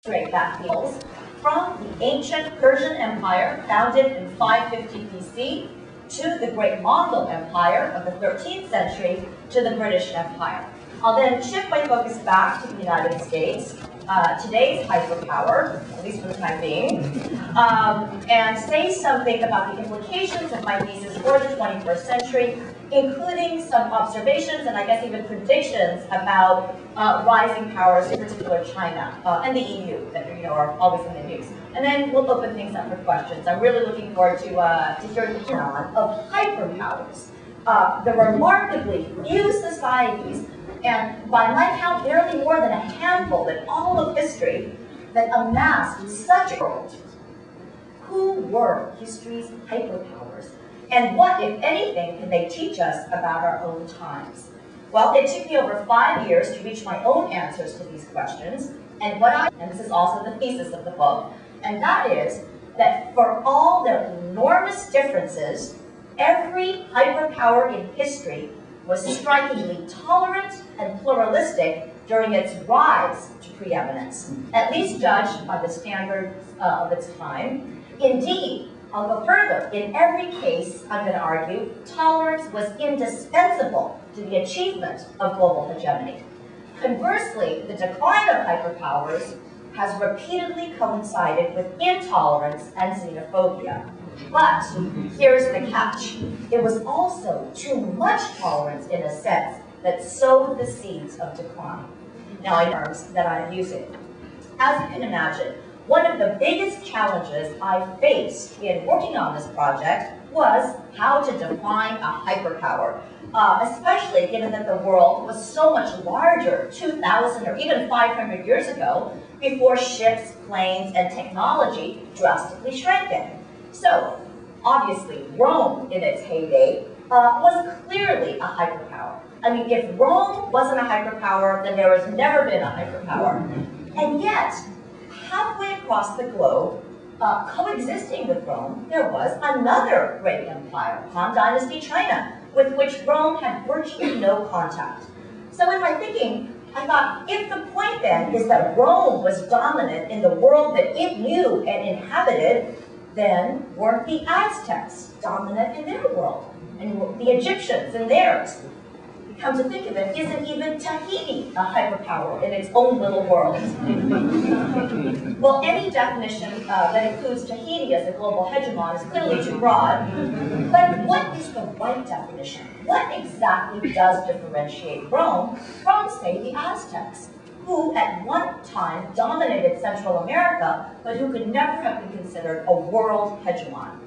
that feels from the ancient Persian Empire, founded in 550 BC, to the great Mongol Empire of the 13th century, to the British Empire. I'll then shift my focus back to the United States, today's hyperpower, at least for the time being, and say something about the implications of my thesis for the 21st century, including some observations and I guess even predictions about rising powers, in particular China and the EU, that are always in the news. And then we'll open things up for questions. I'm really looking forward to hearing the phenomenon of hyperpowers. The remarkably few societies, and by my count, barely more than a handful in all of history, that amassed such a world. Who were history's hyperpowers? And what, if anything, can they teach us about our own times? Well, it took me over 5 years to reach my own answers to these questions, and this is also the thesis of the book, and that is that for all their enormous differences, every hyperpower in history was strikingly tolerant and pluralistic during its rise to preeminence, at least judged by the standards of its time. Indeed, I'll go further. In every case, I'm going to argue, tolerance was indispensable to the achievement of global hegemony. Conversely, the decline of hyperpowers has repeatedly coincided with intolerance and xenophobia. But here's the catch. It was also too much tolerance, in a sense, that sowed the seeds of decline. Now, in terms that I'm using. As you can imagine, one of the biggest challenges I faced in working on this project was how to define a hyperpower, especially given that the world was so much larger 2,000 or even 500 years ago, before ships, planes, and technology drastically shrank it. So, obviously, Rome in its heyday was clearly a hyperpower. I mean, if Rome wasn't a hyperpower, then there has never been a hyperpower. And yet, halfway across the globe, coexisting with Rome, there was another great empire, Han Dynasty China, with which Rome had virtually no contact. So in my thinking, I thought, if the point then is that Rome was dominant in the world that it knew and inhabited, then weren't the Aztecs dominant in their world, and the Egyptians in theirs? Come to think of it, isn't even Tahiti a hyperpower in its own little world? Well, any definition that includes Tahiti as a global hegemon is clearly too broad. But what is the right definition? What exactly does differentiate Rome from, say, the Aztecs, who at one time dominated Central America, but who could never have been considered a world hegemon?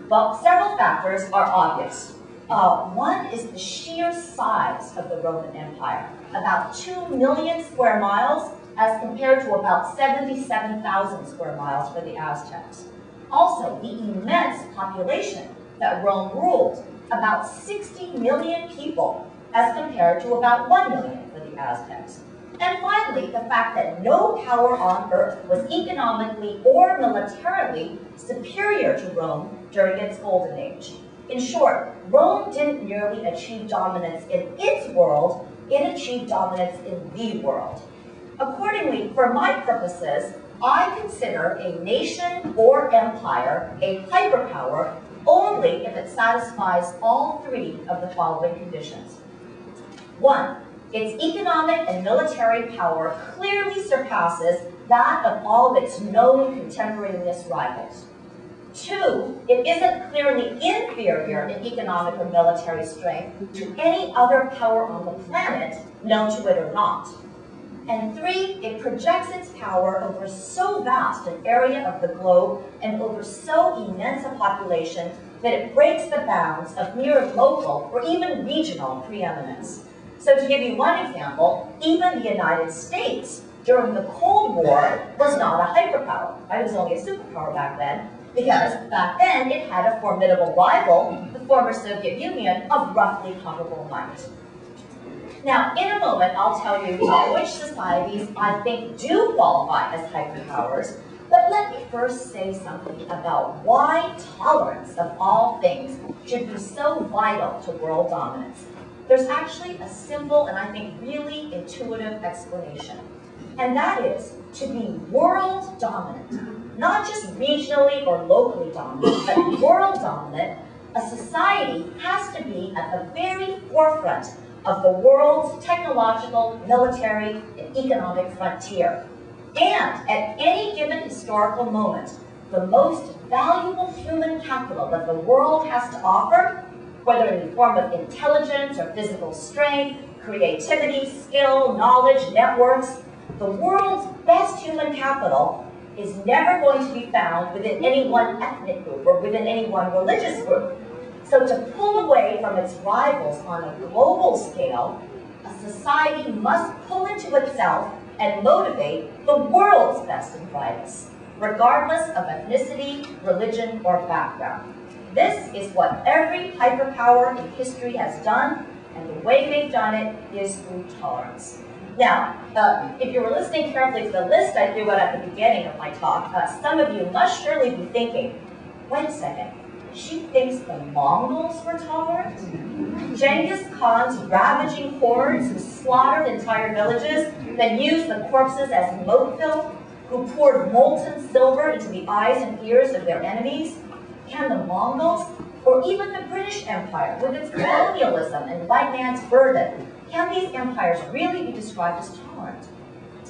Well, several factors are obvious. One is the sheer size of the Roman Empire, about 2 million square miles as compared to about 77,000 square miles for the Aztecs. Also, the immense population that Rome ruled, about 60 million people as compared to about 1 million for the Aztecs. And finally, the fact that no power on earth was economically or militarily superior to Rome during its golden age. In short, Rome didn't merely achieve dominance in its world, it achieved dominance in the world. Accordingly, for my purposes, I consider a nation or empire a hyperpower only if it satisfies all three of the following conditions. 1, its economic and military power clearly surpasses that of all of its known contemporaneous rivals. 2, it isn't clearly inferior in economic or military strength to any other power on the planet, known to it or not. And 3, it projects its power over so vast an area of the globe and over so immense a population that it breaks the bounds of mere local or even regional preeminence. So to give you one example, even the United States during the Cold War was not a hyperpower. It was only a superpower back then, because back then it had a formidable rival, the former Soviet Union, of roughly comparable might. Now, in a moment, I'll tell you which societies I think do qualify as hyperpowers, but let me first say something about why tolerance of all things should be so vital to world dominance. There's actually a simple and I think really intuitive explanation, and that is to be world dominant, not just regionally or locally dominant, but world dominant, a society has to be at the very forefront of the world's technological, military, and economic frontier. And at any given historical moment, the most valuable human capital that the world has to offer, whether in the form of intelligence or physical strength, creativity, skill, knowledge, networks, the world's best human capital is never going to be found within any one ethnic group or within any one religious group. So to pull away from its rivals on a global scale, a society must pull into itself and motivate the world's best and brightest, regardless of ethnicity, religion, or background. This is what every hyperpower in history has done, and the way they've done it is through tolerance. Now, if you were listening carefully to the list I threw out at the beginning of my talk, some of you must surely be thinking, wait a second, she thinks the Mongols were tolerant? Genghis Khan's ravaging hordes who slaughtered entire villages, then used the corpses as moat filth, who poured molten silver into the eyes and ears of their enemies? Can the Mongols, or even the British Empire, with its colonialism and white man's burden, can these empires really be described as tolerant?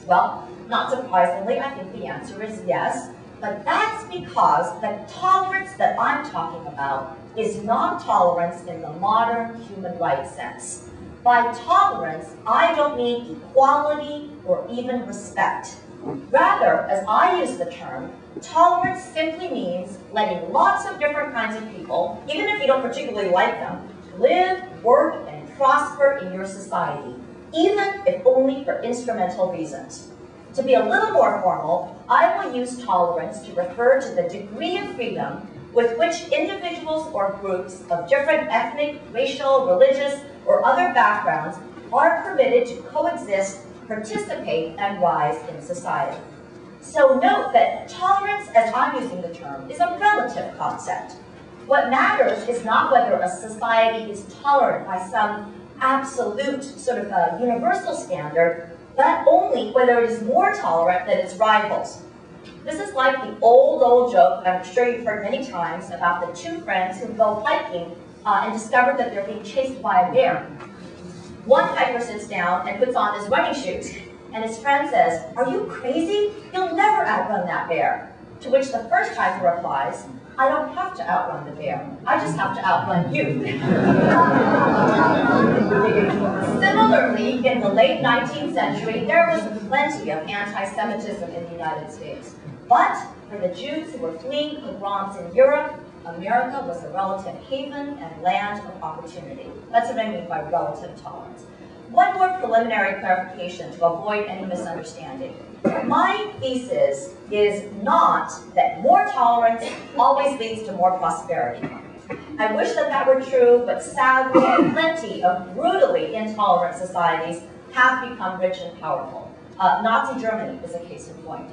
Well, not surprisingly, I think the answer is yes, but that's because the tolerance that I'm talking about is non-tolerance in the modern human rights sense. By tolerance, I don't mean equality or even respect. Rather, as I use the term, tolerance simply means letting lots of different kinds of people, even if you don't particularly like them, live, work, and prosper in your society, even if only for instrumental reasons. To be a little more formal, I will use tolerance to refer to the degree of freedom with which individuals or groups of different ethnic, racial, religious, or other backgrounds are permitted to coexist, participate, and rise in society. So note that tolerance, as I'm using the term, is a relative concept. What matters is not whether a society is tolerant by some absolute sort of universal standard, but only whether it is more tolerant than its rivals. This is like the old joke that I'm sure you've heard many times about the two friends who go hiking and discover that they're being chased by a bear. One hiker sits down and puts on his running shoes, and his friend says, "Are you crazy? You'll never outrun that bear." To which the first hiker replies, "I don't have to outrun the bear. I just have to outrun you." Similarly, in the late 19th century, there was plenty of anti-Semitism in the United States. But for the Jews who were fleeing pogroms in Europe, America was a relative haven and land of opportunity. That's what I mean by relative tolerance. One more preliminary clarification to avoid any misunderstanding. My thesis is not that more tolerance always leads to more prosperity. I wish that that were true, but sadly, plenty of brutally intolerant societies have become rich and powerful. Nazi Germany is a case in point.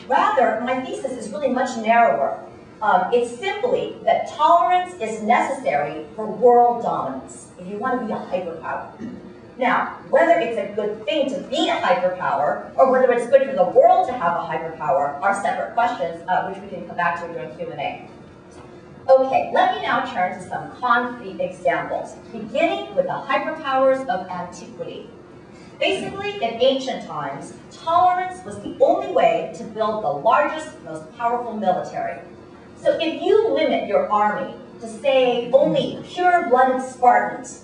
Rather, my thesis is really much narrower. It's simply that tolerance is necessary for world dominance, if you want to be a hyperpower. Now, whether it's a good thing to be a hyperpower, or whether it's good for the world to have a hyperpower, are separate questions, which we can come back to during Q&A. Okay, let me now turn to some concrete examples, beginning with the hyperpowers of antiquity. Basically, in ancient times, tolerance was the only way to build the largest, most powerful military. So if you limit your army to, say, only pure-blooded Spartans,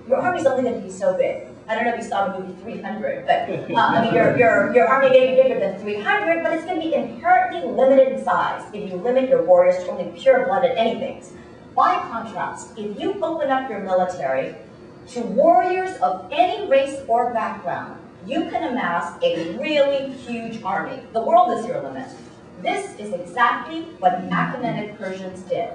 your army's only going to be so big. I don't know if you saw the movie 300, but I mean, your army may be bigger than 300, but it's going to be inherently limited in size if you limit your warriors to only pure-blooded anythings. By contrast, if you open up your military to warriors of any race or background, you can amass a really huge army. The world is your limit. This is exactly what the Achaemenid Persians did.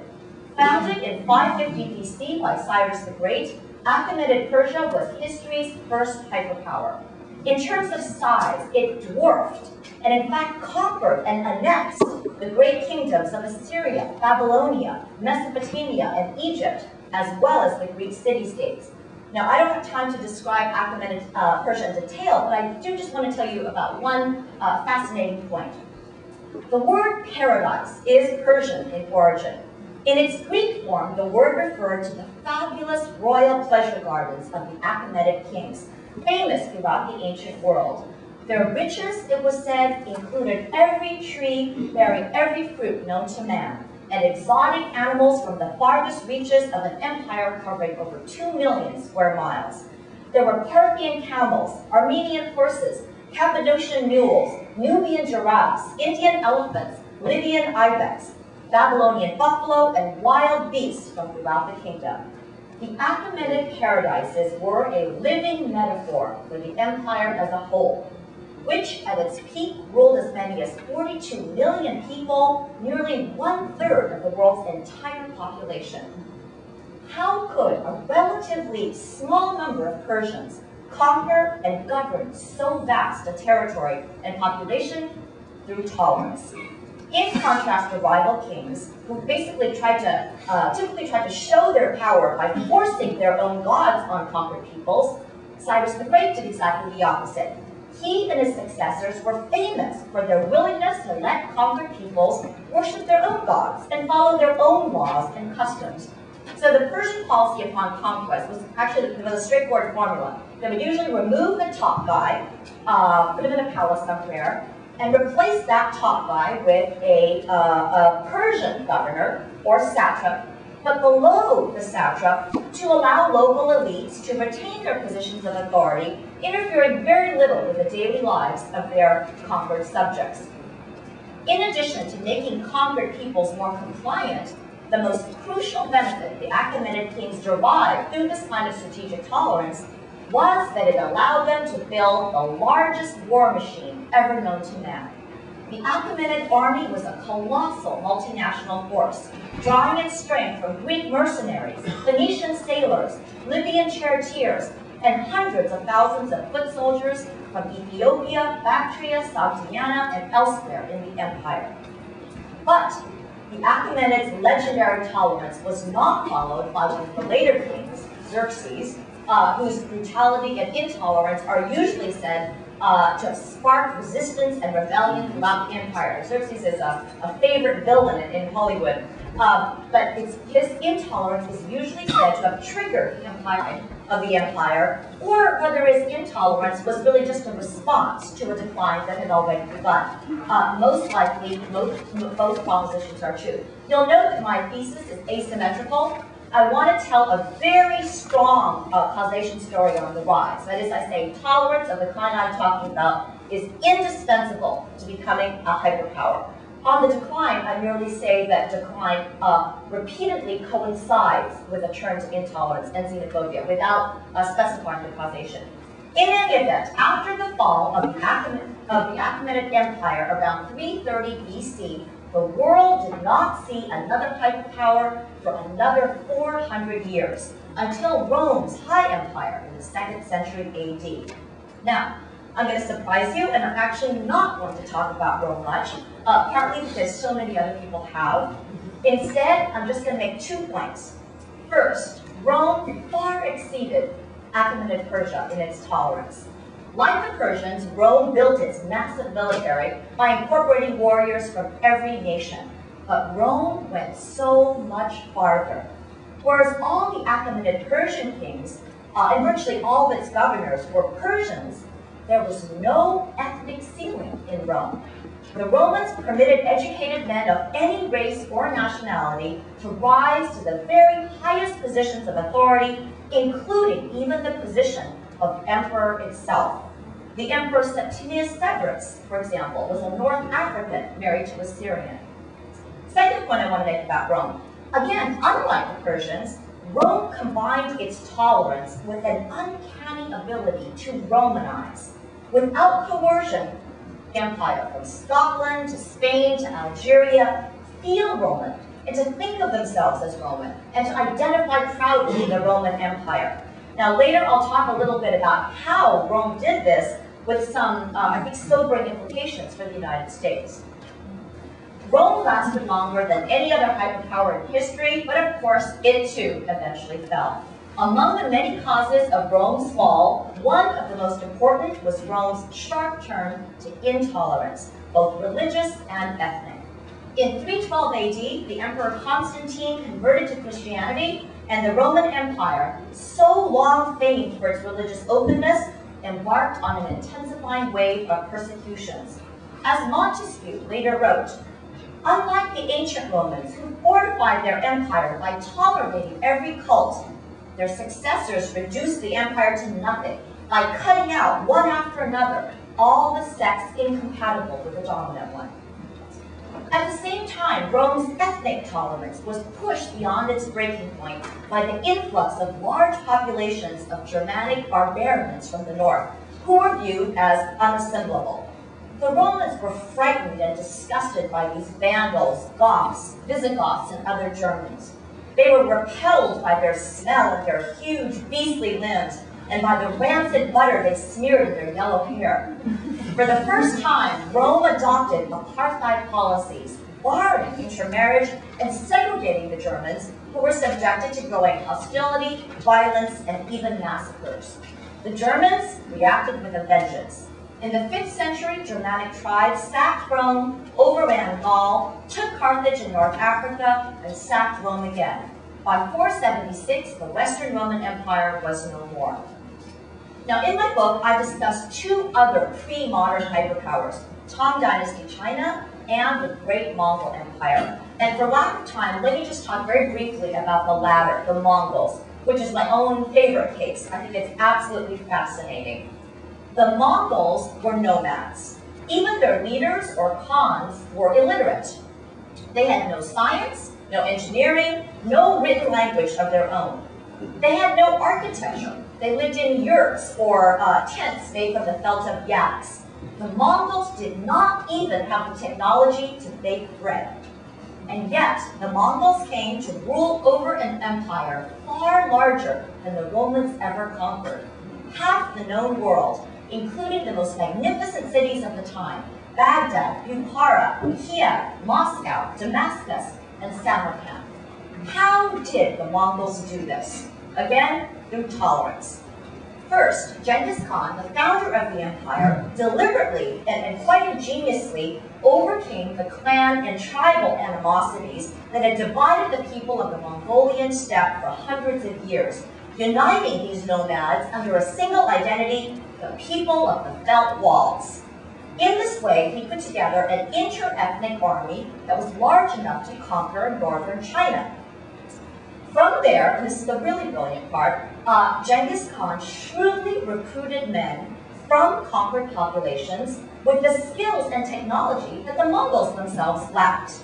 Founded in 550 BC by Cyrus the Great, Achaemenid Persia was history's first hyperpower. In terms of size, it dwarfed, and in fact conquered and annexed the great kingdoms of Assyria, Babylonia, Mesopotamia, and Egypt, as well as the Greek city-states. Now, I don't have time to describe Achaemenid Persia in detail, but I do just want to tell you about one fascinating point. The word paradise is Persian in origin. In its Greek form, the word referred to the fabulous royal pleasure gardens of the Achaemenid kings, famous throughout the ancient world. Their riches, it was said, included every tree bearing every fruit known to man, and exotic animals from the farthest reaches of an empire covering over 2 million square miles. There were Parthian camels, Armenian horses, Cappadocian mules, Nubian giraffes, Indian elephants, Lydian ibex, Babylonian buffalo, and wild beasts from throughout the kingdom. The Achaemenid paradises were a living metaphor for the empire as a whole, which at its peak ruled as many as 42 million people, nearly 1/3 of the world's entire population. How could a relatively small number of Persians conquer and govern so vast a territory and population? Through tolerance. In contrast to rival kings, who basically typically tried to show their power by forcing their own gods on conquered peoples, Cyrus the Great did exactly the opposite. He and his successors were famous for their willingness to let conquered peoples worship their own gods and follow their own laws and customs. So the Persian policy upon conquest was actually a straightforward formula. They would usually remove the top guy, put him in a palace somewhere, and replace that top guy with a Persian governor or satrap, but below the satrap to allow local elites to retain their positions of authority, interfering very little with the daily lives of their conquered subjects. In addition to making conquered peoples more compliant, the most crucial benefit the Achaemenid kings derived through this kind of strategic tolerance was that it allowed them to build the largest war machine ever known to man. The Achaemenid army was a colossal multinational force, drawing its strength from Greek mercenaries, Phoenician sailors, Libyan charioteers, and hundreds of thousands of foot soldiers from Ethiopia, Bactria, Sogdiana, and elsewhere in the empire. But the Achaemenids' legendary tolerance was not followed by one of the later kings, Xerxes, whose brutality and intolerance are usually said to spark resistance and rebellion throughout the empire. Xerxes is a favorite villain in Hollywood, but his intolerance is usually said to have triggered the empire, or whether his intolerance was really just a response to a decline that had already begun. Most likely, both propositions are true. You'll note that my thesis is asymmetrical. I want to tell a very strong causation story on the rise. That is, I say tolerance of the kind I'm talking about is indispensable to becoming a hyperpower. On the decline, I merely say that decline repeatedly coincides with a turn to intolerance and xenophobia without specifying the causation. In any event, after the fall of the Achaemenid Empire around 330 BC, the world did not see another hyperpower for another 400 years, until Rome's high empire in the 2nd century AD. Now, I'm going to surprise you, and I'm actually not going to talk about Rome much, partly because so many other people have. Instead, I'm just going to make 2 points. First, Rome far exceeded Achaemenid Persia in its tolerance. Like the Persians, Rome built its massive military by incorporating warriors from every nation. But Rome went so much farther. Whereas all the Achaemenid Persian kings, and virtually all of its governors, were Persians, there was no ethnic ceiling in Rome. The Romans permitted educated men of any race or nationality to rise to the very highest positions of authority, including even the position of emperor itself. The Emperor Septimius Severus, for example, was a North African married to a Syrian. Second point I want to make about Rome. Again, unlike the Persians, Rome combined its tolerance with an uncanny ability to Romanize. Without coercion, the empire from Scotland to Spain to Algeria feel Roman and to think of themselves as Roman and to identify proudly in the Roman Empire. Now later I'll talk a little bit about how Rome did this with some, I think, sobering implications for the United States. Rome lasted longer than any other hyperpower in history, but of course it too eventually fell. Among the many causes of Rome's fall, one of the most important was Rome's sharp turn to intolerance, both religious and ethnic. In 312 AD, the Emperor Constantine converted to Christianity, and the Roman Empire, so long famed for its religious openness, embarked on an intensifying wave of persecutions. As Montesquieu later wrote, unlike the ancient Romans who fortified their empire by tolerating every cult, their successors reduced the empire to nothing by cutting out one after another all the sects incompatible with the dominant one. At the same time, Rome's ethnic tolerance was pushed beyond its breaking point by the influx of large populations of Germanic barbarians from the north, who were viewed as unassimilable. The Romans were frightened and disgusted by these Vandals, Goths, Visigoths, and other Germans. They were repelled by their smell and their huge, beastly limbs, and by the rancid butter they smeared in their yellow hair. For the first time, Rome adopted apartheid policies, barring intermarriage and segregating the Germans, who were subjected to growing hostility, violence, and even massacres. The Germans reacted with a vengeance. In the 5th century, Germanic tribes sacked Rome, overran Gaul, took Carthage in North Africa, and sacked Rome again. By 476, the Western Roman Empire was no more. Now, in my book, I discussed two other pre-modern hyperpowers, Tang Dynasty China and the Great Mongol Empire. And for lack of time, let me just talk very briefly about the latter, the Mongols, which is my own favorite case. I think it's absolutely fascinating. The Mongols were nomads. Even their leaders, or khans, were illiterate. They had no science, no engineering, no written language of their own. They had no architecture. They lived in yurts or tents made from the felt of yaks. The Mongols did not even have the technology to bake bread. And yet, the Mongols came to rule over an empire far larger than the Romans ever conquered. Half the known world, including the most magnificent cities of the time, Baghdad, Bukhara, Kiev, Moscow, Damascus, and Samarkand. How did the Mongols do this? Again, through tolerance. First, Genghis Khan, the founder of the empire, deliberately and quite ingeniously overcame the clan and tribal animosities that had divided the people of the Mongolian steppe for hundreds of years, uniting these nomads under a single identity, the people of the Felt Walls. In this way, he put together an inter-ethnic army that was large enough to conquer northern China. From there, and this is the really brilliant part, Genghis Khan shrewdly recruited men from conquered populations with the skills and technology that the Mongols themselves lacked.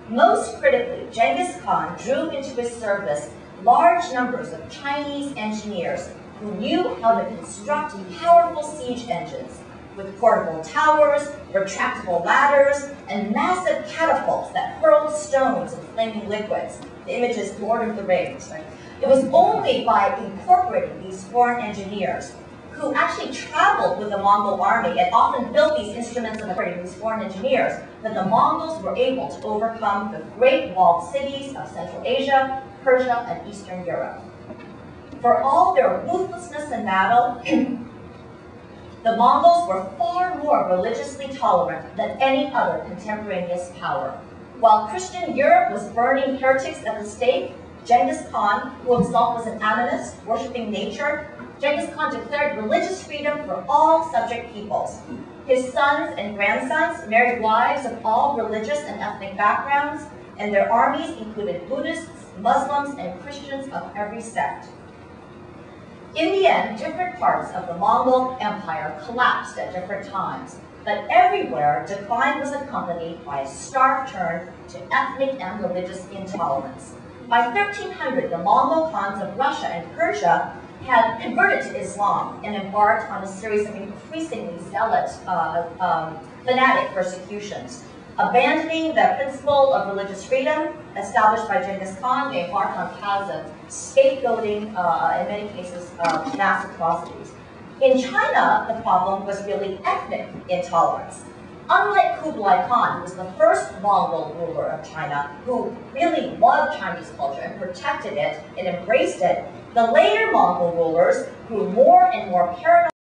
Most critically, Genghis Khan drew into his service large numbers of Chinese engineers who knew how to construct powerful siege engines with portable towers, retractable ladders, and massive catapults that hurled stones and flaming liquids. The image is Lord of the Rings. Right? It was only by incorporating these foreign engineers who actually traveled with the Mongol army and often built these instruments and these foreign engineers that the Mongols were able to overcome the great walled cities of Central Asia, Persia, and Eastern Europe. For all their ruthlessness in battle, the Mongols were far more religiously tolerant than any other contemporaneous power. While Christian Europe was burning heretics at the stake, Genghis Khan, who himself was an animist, worshipping nature, Genghis Khan declared religious freedom for all subject peoples. His sons and grandsons married wives of all religious and ethnic backgrounds, and their armies included Buddhists, Muslims, and Christians of every sect. In the end, different parts of the Mongol Empire collapsed at different times, but everywhere decline was accompanied by a stark turn to ethnic and religious intolerance. By 1300, the Mongol Khans of Russia and Persia had converted to Islam and embarked on a series of increasingly zealot, fanatic persecutions. Abandoning the principle of religious freedom established by Genghis Khan, they embarked on paths of scapegoating, in many cases, mass atrocities. In China, the problem was really ethnic intolerance. Unlike Kublai Khan, who was the first Mongol ruler of China, who really loved Chinese culture and protected it and embraced it, The later Mongol rulers grew more and more paranoid